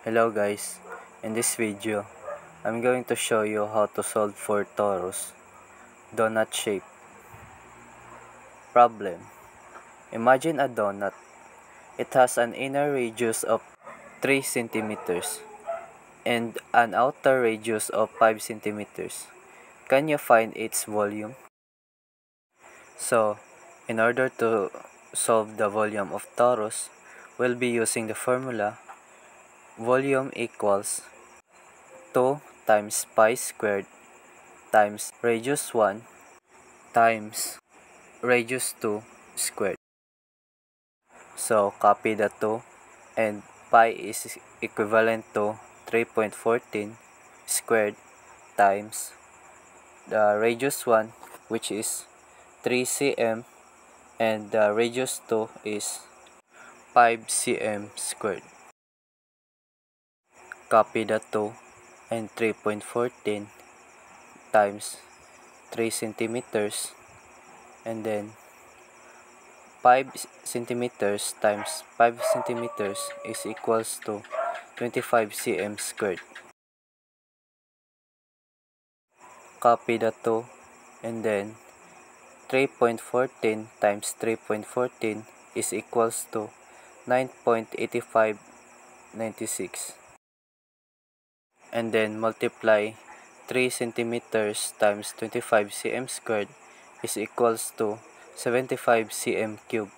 Hello guys, in this video, I'm going to show you how to solve for torus donut shape problem. Imagine a donut. It has an inner radius of 3 centimeters and an outer radius of 5 centimeters. Can you find its volume? So, in order to solve the volume of torus, we'll be using the formula volume equals 2 times pi squared times radius 1 times radius 2 squared. So copy the 2 and pi is equivalent to 3.14 squared times the radius 1, which is 3 cm, and the radius 2 is 5 cm squared. Copy the 2 and 3.14 times 3 centimeters, and then 5 centimeters times 5 centimeters is equals to 25 cm squared. Copy the 2 and then 3.14 times 3.14 is equals to 9.8596, and then multiply 3 centimeters times 25 cm squared is equals to 75 cm cubed.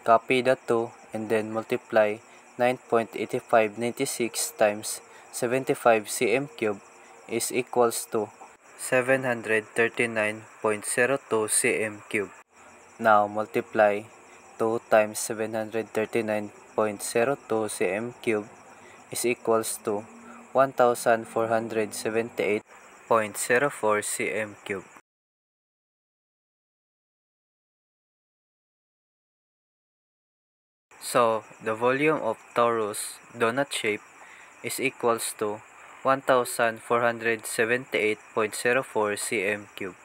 Copy the 2 and then multiply 9.8596 times 75 cm cubed is equals to 739.02 cm cubed. Now multiply 2 times 739.02 cm cubed is equals to 1478.04 cm cubed. So, the volume of torus donut shape is equals to 1478.04 cm cubed.